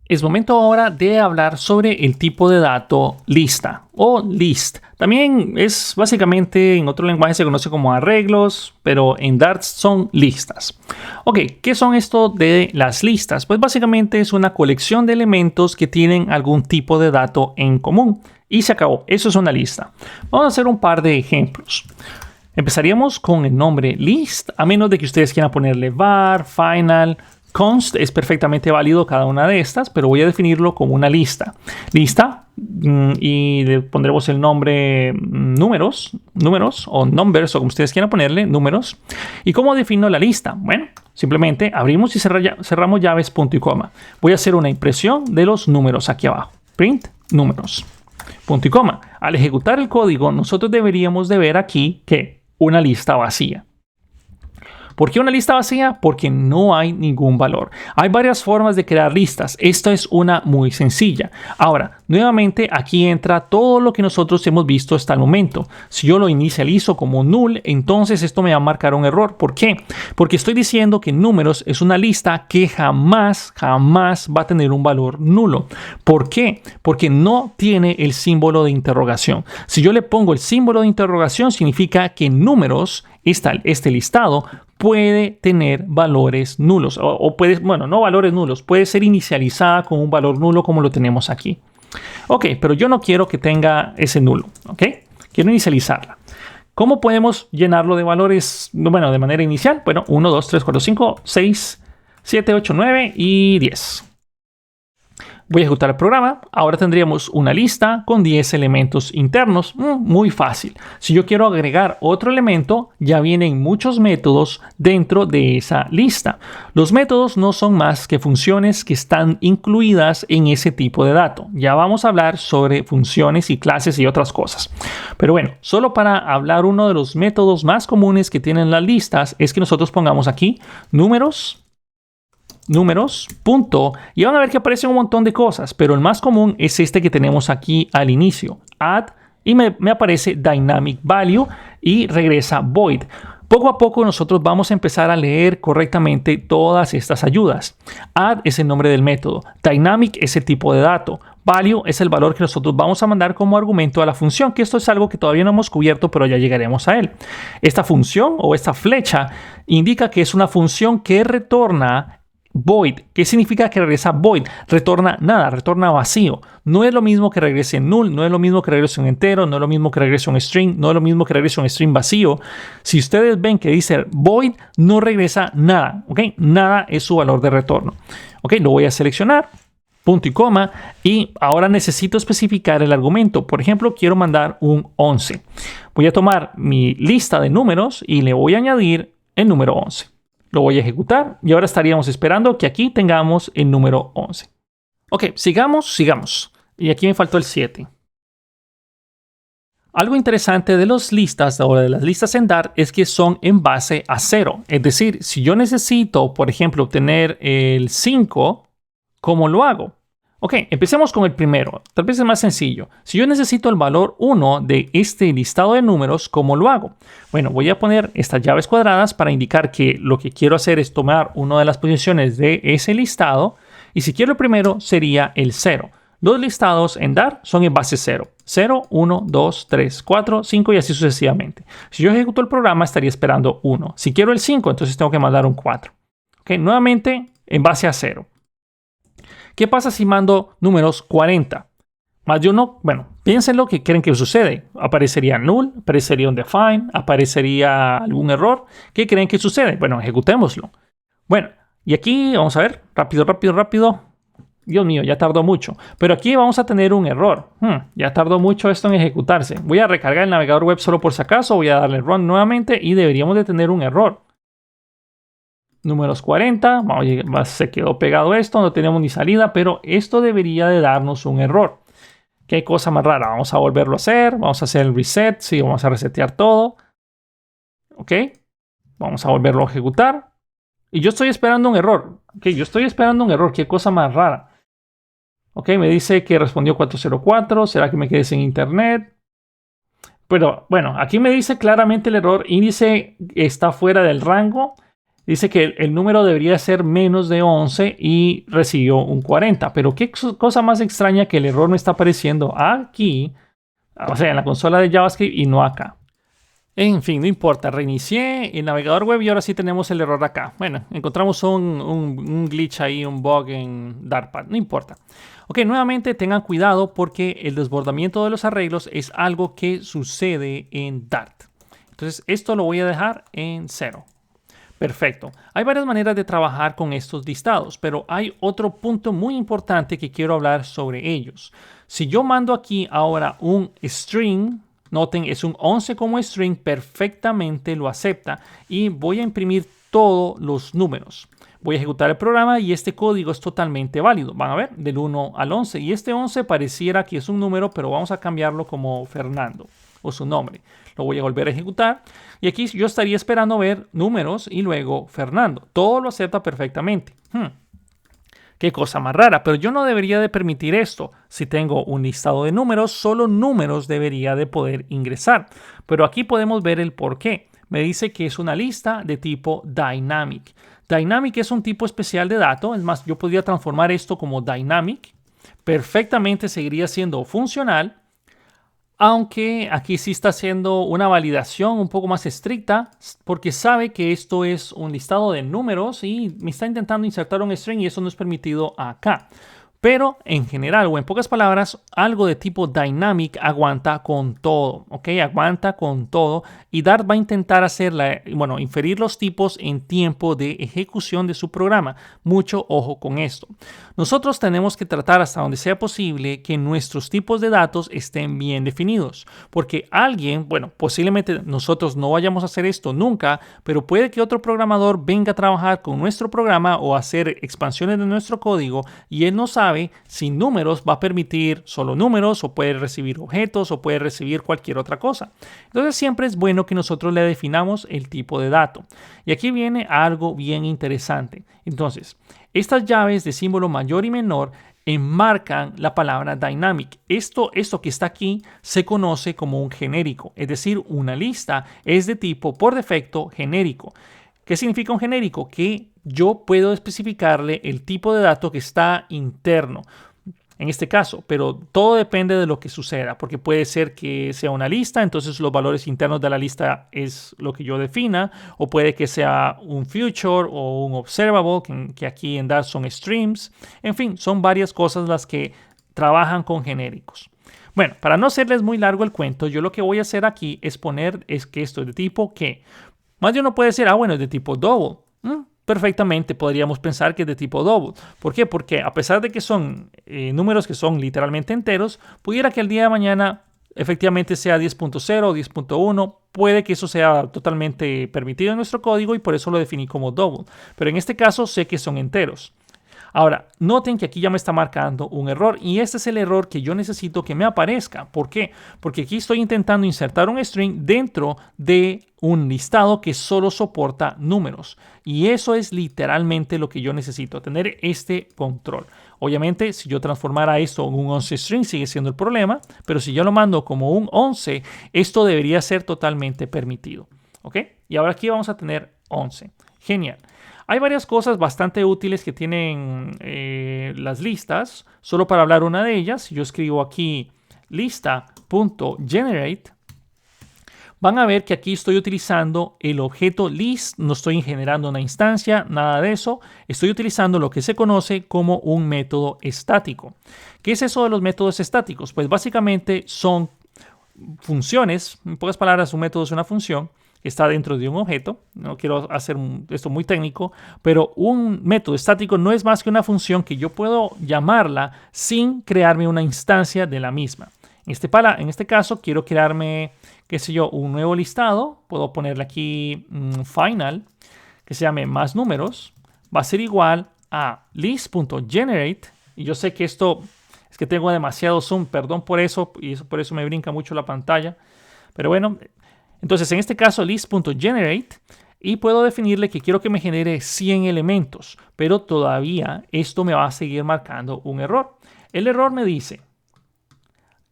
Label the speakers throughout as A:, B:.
A: Es momento ahora de hablar sobre el tipo de dato lista o list. También es básicamente, en otro lenguaje se conoce como arreglos, pero en Dart son listas. Ok, ¿qué son esto de las listas? Pues básicamente es una colección de elementos que tienen algún tipo de dato en común. Y se acabó, eso es una lista. Vamos a hacer un par de ejemplos. Empezaríamos con el nombre list, a menos de que ustedes quieran ponerle var, final, const. Es perfectamente válido cada una de estas, pero voy a definirlo como una lista. Lista, y le pondremos el nombre números o numbers, o como ustedes quieran ponerle, números. ¿Y cómo defino la lista? Bueno, simplemente abrimos y cerramos llaves, punto y coma. Voy a hacer una impresión de los números aquí abajo. Print números, punto y coma. Al ejecutar el código, nosotros deberíamos de ver aquí que una lista vacía. ¿Por qué una lista vacía? Porque no hay ningún valor. Hay varias formas de crear listas. Esta es una muy sencilla. Ahora, nuevamente aquí entra todo lo que nosotros hemos visto hasta el momento. Si yo lo inicializo como null, entonces esto me va a marcar un error. ¿Por qué? Porque estoy diciendo que números es una lista que jamás va a tener un valor nulo. ¿Por qué? Porque no tiene el símbolo de interrogación. Si yo le pongo el símbolo de interrogación, significa que números, este listado, puede tener valores nulos o puede, bueno, no valores nulos, puede ser inicializada con un valor nulo como lo tenemos aquí. Ok, pero yo no quiero que tenga ese nulo, ok, quiero inicializarla. ¿Cómo podemos llenarlo de valores, bueno, de manera inicial? Bueno, 1, 2, 3, 4, 5, 6, 7, 8, 9 y 10. Voy a ejecutar el programa. Ahora tendríamos una lista con 10 elementos internos. Muy fácil. Si yo quiero agregar otro elemento, ya vienen muchos métodos dentro de esa lista. Los métodos no son más que funciones que están incluidas en ese tipo de dato. Ya vamos a hablar sobre funciones y clases y otras cosas. Pero bueno, solo para hablar, uno de los métodos más comunes que tienen las listas es que nosotros pongamos aquí números, punto, y van a ver que aparecen un montón de cosas, pero el más común es este que tenemos aquí al inicio, add, y me aparece dynamic value y regresa void. Poco a poco nosotros vamos a empezar a leer correctamente todas estas ayudas. Add es el nombre del método, dynamic es el tipo de dato, value es el valor que nosotros vamos a mandar como argumento a la función, que esto es algo que todavía no hemos cubierto, pero ya llegaremos a él. Esta función o esta flecha indica que es una función que retorna void. ¿Qué significa que regresa void? Retorna nada, retorna vacío. No es lo mismo que regrese null, no es lo mismo que regrese un entero, no es lo mismo que regrese un string, no es lo mismo que regrese un string vacío. Si ustedes ven que dice void, no regresa nada, ¿ok? Nada es su valor de retorno. ¿Ok? Lo voy a seleccionar, punto y coma, y ahora necesito especificar el argumento. Por ejemplo, quiero mandar un 11. Voy a tomar mi lista de números y le voy a añadir el número 11. Lo voy a ejecutar y ahora estaríamos esperando que aquí tengamos el número 11. Ok, sigamos. Y aquí me faltó el 7. Algo interesante de las listas o de las listas en Dart es que son en base a 0. Es decir, si yo necesito, por ejemplo, obtener el 5, ¿cómo lo hago? Ok, empecemos con el primero. Tal vez es más sencillo. Si yo necesito el valor 1 de este listado de números, ¿cómo lo hago? Bueno, voy a poner estas llaves cuadradas para indicar que lo que quiero hacer es tomar una de las posiciones de ese listado. Y si quiero el primero, sería el 0. Los listados en Dart son en base 0. 0, 1, 2, 3, 4, 5 y así sucesivamente. Si yo ejecuto el programa, estaría esperando 1. Si quiero el 5, entonces tengo que mandar un 4. Ok, nuevamente en base a 0. ¿Qué pasa si mando números 40? Más de uno, bueno, piensen lo que creen que sucede. Aparecería null, aparecería un define, aparecería algún error. ¿Qué creen que sucede? Bueno, ejecutémoslo. Bueno, y aquí vamos a ver, rápido. Dios mío, ya tardó mucho. Pero aquí vamos a tener un error. Ya tardó mucho esto en ejecutarse. Voy a recargar el navegador web solo por si acaso. Voy a darle run nuevamente y deberíamos de tener un error. Números 40, se quedó pegado esto, no tenemos ni salida, pero esto debería de darnos un error. ¿Qué cosa más rara? Vamos a volverlo a hacer, vamos a hacer el reset, sí, vamos a resetear todo. Ok, vamos a volverlo a ejecutar. Y yo estoy esperando un error. ¿Qué cosa más rara? Ok, me dice que respondió 404, ¿será que me quedé sin internet? Pero bueno, aquí me dice claramente el error, índice está fuera del rango. Dice que el número debería ser menos de 11 y recibió un 40. Pero qué cosa más extraña que el error me está apareciendo aquí, o sea, en la consola de JavaScript y no acá. En fin, no importa. Reinicié el navegador web y ahora sí tenemos el error acá. Bueno, encontramos un glitch ahí, un bug en Dartpad. No importa. Ok, nuevamente tengan cuidado porque el desbordamiento de los arreglos es algo que sucede en Dart. Entonces, esto lo voy a dejar en 0. Perfecto. Hay varias maneras de trabajar con estos listados, pero hay otro punto muy importante que quiero hablar sobre ellos. Si yo mando aquí ahora un string, noten, es un 11 como string, perfectamente lo acepta y voy a imprimir todos los números. Voy a ejecutar el programa y este código es totalmente válido. Van a ver, del 1 al 11. Y este 11 pareciera que es un número, pero vamos a cambiarlo como Fernando o su nombre. Lo voy a volver a ejecutar. Y aquí yo estaría esperando ver números y luego Fernando. Todo lo acepta perfectamente. Qué cosa más rara, pero yo no debería de permitir esto. Si tengo un listado de números, solo números debería de poder ingresar. Pero aquí podemos ver el por qué. Me dice que es una lista de tipo dynamic. Dynamic es un tipo especial de dato. Es más, yo podría transformar esto como dynamic. Perfectamente seguiría siendo funcional. Aunque aquí sí está haciendo una validación un poco más estricta porque sabe que esto es un listado de números y me está intentando insertar un string y eso no es permitido acá. Pero en general o en pocas palabras, algo de tipo dynamic aguanta con todo, ¿ok? Aguanta con todo y Dart va a intentar inferir los tipos en tiempo de ejecución de su programa. Mucho ojo con esto. Nosotros tenemos que tratar hasta donde sea posible que nuestros tipos de datos estén bien definidos, porque alguien, posiblemente nosotros no vayamos a hacer esto nunca, pero puede que otro programador venga a trabajar con nuestro programa o hacer expansiones de nuestro código y él no sabe si números va a permitir solo números o puede recibir objetos o puede recibir cualquier otra cosa. Entonces siempre es bueno que nosotros le definamos el tipo de dato. Y aquí viene algo bien interesante. Entonces, estas llaves de símbolo mayor y menor enmarcan la palabra dynamic. Esto que está aquí se conoce como un genérico, es decir, una lista es de tipo por defecto genérico. ¿Qué significa un genérico? Que yo puedo especificarle el tipo de dato que está interno en este caso, pero todo depende de lo que suceda, porque puede ser que sea una lista, entonces los valores internos de la lista es lo que yo defina, o puede que sea un future o un observable, que aquí en Dart son streams. En fin, son varias cosas las que trabajan con genéricos. Bueno, para no hacerles muy largo el cuento, yo lo que voy a hacer aquí es poner que esto es de tipo que. Más de uno puede decir, es de tipo double. Perfectamente podríamos pensar que es de tipo double. ¿Por qué? Porque a pesar de que son números que son literalmente enteros, pudiera que el día de mañana efectivamente sea 10.0 o 10.1. Puede que eso sea totalmente permitido en nuestro código y por eso lo definí como double. Pero en este caso sé que son enteros. Ahora, noten que aquí ya me está marcando un error y este es el error que yo necesito que me aparezca. ¿Por qué? Porque aquí estoy intentando insertar un string dentro de un listado que solo soporta números. Y eso es literalmente lo que yo necesito, tener este control. Obviamente, si yo transformara esto en un 11 string, sigue siendo el problema, pero si yo lo mando como un 11, esto debería ser totalmente permitido. ¿Ok? Y ahora aquí vamos a tener 11. Genial. Hay varias cosas bastante útiles que tienen las listas. Solo para hablar una de ellas, si yo escribo aquí lista.generate, van a ver que aquí estoy utilizando el objeto list. No estoy generando una instancia, nada de eso. Estoy utilizando lo que se conoce como un método estático. ¿Qué es eso de los métodos estáticos? Pues básicamente son funciones. En pocas palabras, un método es una función que está dentro de un objeto. No quiero hacer esto muy técnico, pero un método estático no es más que una función que yo puedo llamarla sin crearme una instancia de la misma. En este caso, quiero crearme, qué sé yo, un nuevo listado. Puedo ponerle aquí final, que se llame más números. Va a ser igual a list.generate. Y yo sé que esto es que tengo demasiado zoom, perdón por eso, y por eso me brinca mucho la pantalla. Pero bueno, entonces en este caso list.generate y puedo definirle que quiero que me genere 100 elementos, pero todavía esto me va a seguir marcando un error. El error me dice,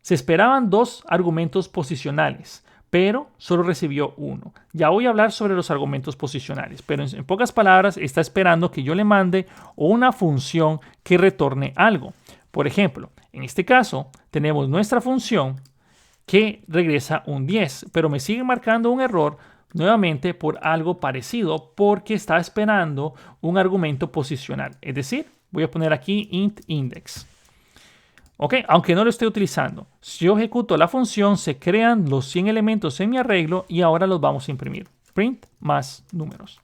A: se esperaban 2 argumentos posicionales, pero solo recibió 1. Ya voy a hablar sobre los argumentos posicionales, pero en pocas palabras está esperando que yo le mande una función que retorne algo. Por ejemplo, en este caso tenemos nuestra función que regresa un 10, pero me sigue marcando un error nuevamente por algo parecido porque está esperando un argumento posicional. Es decir, voy a poner aquí int index. Ok, aunque no lo esté utilizando. Si yo ejecuto la función, se crean los 100 elementos en mi arreglo y ahora los vamos a imprimir. Print más números.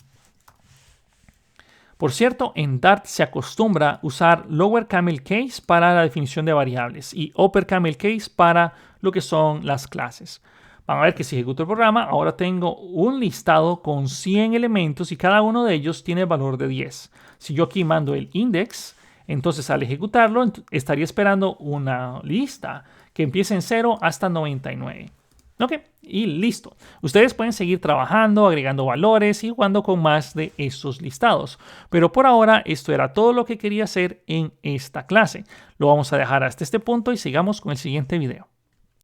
A: Por cierto, en Dart se acostumbra usar lower camel case para la definición de variables y upper camel case para lo que son las clases. Van a ver que si ejecuto el programa, ahora tengo un listado con 100 elementos y cada uno de ellos tiene el valor de 10. Si yo aquí mando el index, entonces al ejecutarlo estaría esperando una lista que empiece en 0 hasta 99. Ok, y listo. Ustedes pueden seguir trabajando, agregando valores y jugando con más de esos listados. Pero por ahora esto era todo lo que quería hacer en esta clase. Lo vamos a dejar hasta este punto y sigamos con el siguiente video.